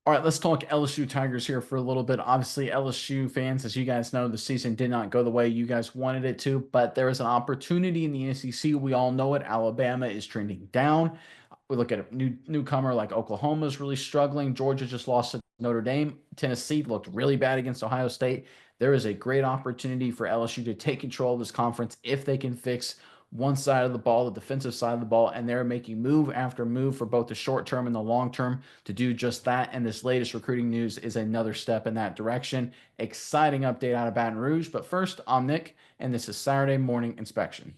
All right, let's talk LSU Tigers here for a little bit. Obviously, LSU fans, as you guys know, the season did not go the way you guys wanted it to, but there is an opportunity in the SEC. We all know it. Alabama is trending down. We look at a newcomer like Oklahoma is really struggling. Georgia just lost to Notre Dame. Tennessee looked really bad against Ohio State. There is a great opportunity for LSU to take control of this conference if they can fix one side of the ball, the defensive side of the ball, and they're making move after move for both the short term and the long term to do just that. And this latest recruiting news is another step in that direction. Exciting update out of Baton Rouge. But first, I'm Nick, and this is Saturday Morning Inspection.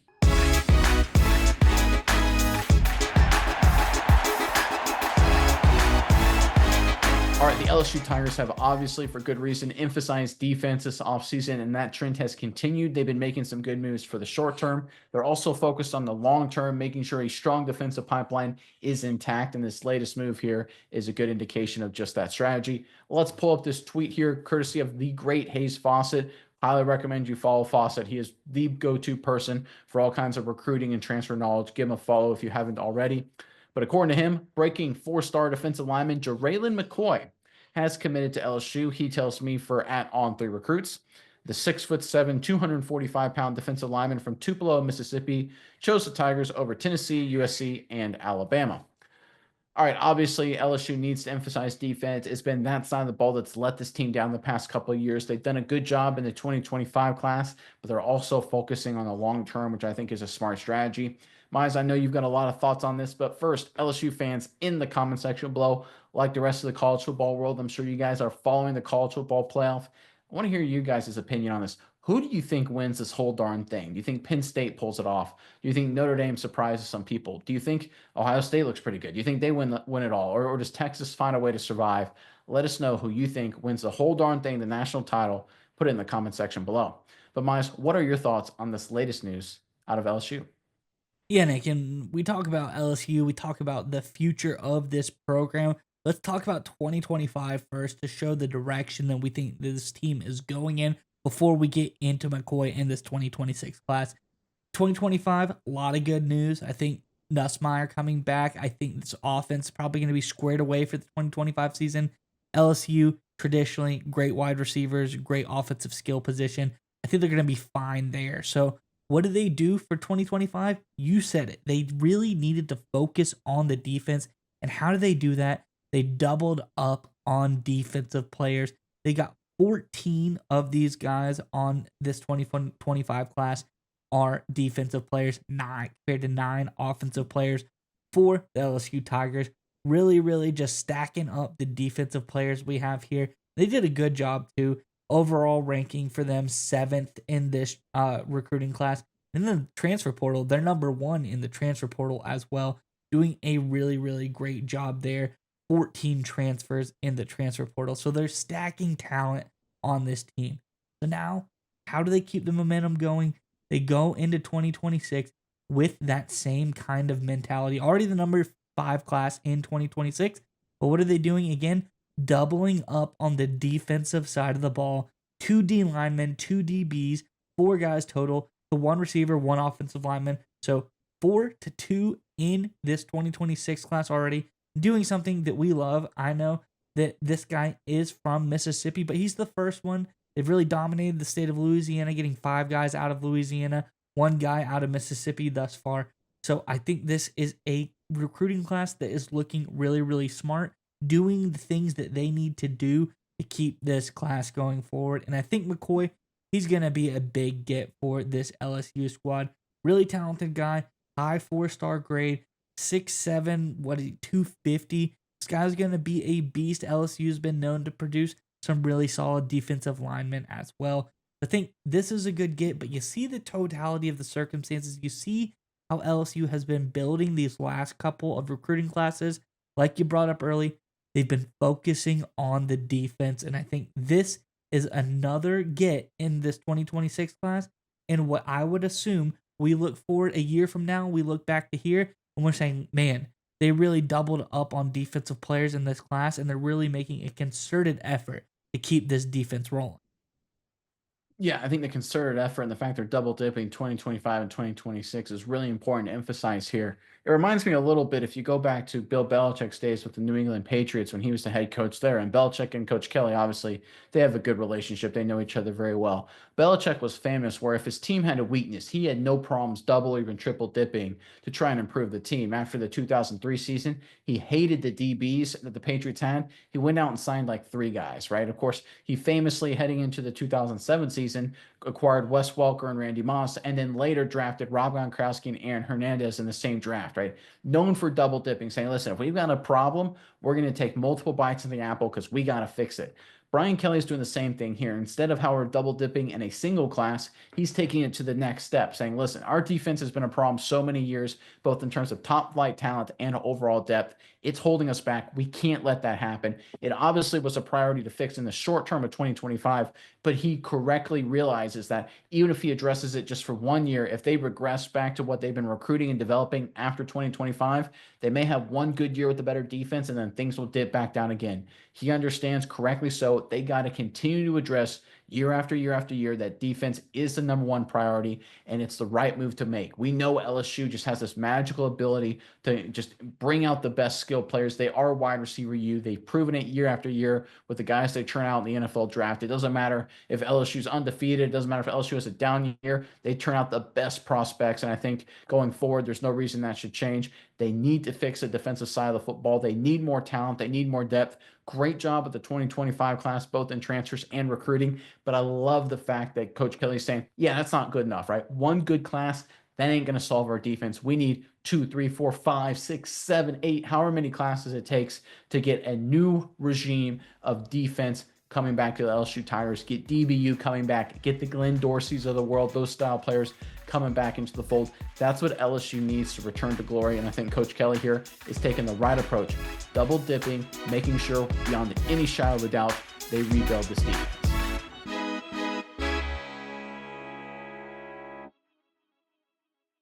All right, the LSU Tigers have obviously, for good reason, emphasized defense this offseason, and that trend has continued. They've been making some good moves for the short term. They're also focused on the long term, making sure a strong defensive pipeline is intact. And this latest move here is a good indication of just that strategy. Well, let's pull up this tweet here, courtesy of the great Hayes Fawcett. Highly recommend you follow Fawcett. He is the go-to person for all kinds of recruiting and transfer knowledge. Give him a follow if you haven't already. But according to him, breaking four-star defensive lineman JaReylan McCoy has committed to LSU. He tells me for at On Three Recruits. The 6'7", 245-pound defensive lineman from Tupelo, Mississippi, chose the Tigers over Tennessee, USC, and Alabama. All right, obviously LSU needs to emphasize defense. It's been that side of the ball that's let this team down the past couple of years. They've done a good job in the 2025 class, but they're also focusing on the long term, which I think is a smart strategy. Miles, I know you've got a lot of thoughts on this, but first, LSU fans in the comment section below, like the rest of the college football world, I'm sure you guys are following the college football playoff. I want to hear you guys' opinion on this. Who do you think wins this whole darn thing? Do you think Penn State pulls it off? Do you think Notre Dame surprises some people? Do you think Ohio State looks pretty good? Do you think they win it all? Or does Texas find a way to survive? Let us know who you think wins the whole darn thing, the national title. Put it in the comment section below. But Miles, what are your thoughts on this latest news out of LSU? Yeah, Nick, and we talk about LSU, we talk about the future of this program. Let's talk about 2025 first to show the direction that we think this team is going in before we get into McCoy in this 2026 class. 2025, a lot of good news. I think Nussmeier coming back. I think this offense is probably going to be squared away for the 2025 season. LSU, traditionally, great wide receivers, great offensive skill position. I think they're going to be fine there. So, what did they do for 2025? You said it. They really needed to focus on the defense. And how did they do that? They doubled up on defensive players. They got 14 of these guys on this 2025 class are defensive players, nine compared to nine offensive players for the LSU Tigers. Really, really just stacking up the defensive players we have here. They did a good job too. Overall ranking for them seventh in this recruiting class. In the transfer portal, they're number one in the transfer portal as well, doing a really, really great job there. 14 transfers in the transfer portal. So they're stacking talent on this team. So now, how do they keep the momentum going? They go into 2026 with that same kind of mentality. Already the number 5 class in 2026. But what are they doing again? Doubling up on the defensive side of the ball. 2 D linemen, 2 DBs, 4 guys total, to 1 receiver, 1 offensive lineman. So 4-2 in this 2026 class already. Doing something that we love. I know that this guy is from Mississippi, but he's the first one. They've really dominated the state of Louisiana, getting 5 guys out of Louisiana, 1 guy out of Mississippi thus far. So I think this is a recruiting class that is looking really, really smart, doing the things that they need to do to keep this class going forward. And I think McCoy, he's going to be a big get for this LSU squad. Really talented guy, high 4-star grade, 6'7", 250. This guy's going to be a beast. LSU's been known to produce some really solid defensive linemen as well. I think this is a good get, but you see the totality of the circumstances. You see how LSU has been building these last couple of recruiting classes. Like you brought up early, they've been focusing on the defense, and I think this is another get in this 2026 class. And what I would assume we look forward a year from now, we look back to here, and we're saying, man, they really doubled up on defensive players in this class, and they're really making a concerted effort to keep this defense rolling. Yeah, I think the concerted effort and the fact they're double dipping 2025 and 2026 is really important to emphasize here. It reminds me a little bit if you go back to Bill Belichick's days with the New England Patriots when he was the head coach there. And Belichick and Coach Kelly, obviously, they have a good relationship. They know each other very well. Belichick was famous where if his team had a weakness, he had no problems double or even triple dipping to try and improve the team. After the 2003 season, he hated the DBs that the Patriots had. He went out and signed like three guys, right? Of course, he famously, heading into the 2007 season, acquired Wes Welker and Randy Moss, and then later drafted Rob Gronkowski and Aaron Hernandez in the same draft, right? Known for double dipping, saying, listen, if we've got a problem, we're going to take multiple bites of the apple because we got to fix it. Brian Kelly's doing the same thing here. Instead of how we're double dipping in a single class, he's taking it to the next step, saying, listen, our defense has been a problem so many years, both in terms of top flight talent and overall depth. It's holding us back. We can't let that happen. It obviously was a priority to fix in the short term of 2025, but he correctly realizes that even if he addresses it just for 1 year, if they regress back to what they've been recruiting and developing after 2025, they may have one good year with a better defense and then things will dip back down again. He understands correctly so they got to continue to address year after year after year that defense is the number one priority and it's the right move to make. We know LSU just has this magical ability to just bring out the best skilled players. They are wide receiver U. They've proven it year after year with the guys they turn out in the NFL draft. It doesn't matter if LSU's undefeated. It doesn't matter if LSU has a down year. They turn out the best prospects. And I think going forward, there's no reason that should change. They need to fix the defensive side of the football. They need more talent. They need more depth. Great job with the 2025 class, both in transfers and recruiting. But I love the fact that Coach Kelly's saying, yeah, that's not good enough, right? One good class, that ain't going to solve our defense. We need 2, 3, 4, 5, 6, 7, 8, however many classes it takes to get a new regime of defense coming back to the LSU Tigers, get DBU coming back, get the Glenn Dorseys of the world, those style players coming back into the fold. That's what LSU needs to return to glory. And I think Coach Kelly here is taking the right approach, double dipping, making sure beyond any shadow of a doubt they rebuild this defense.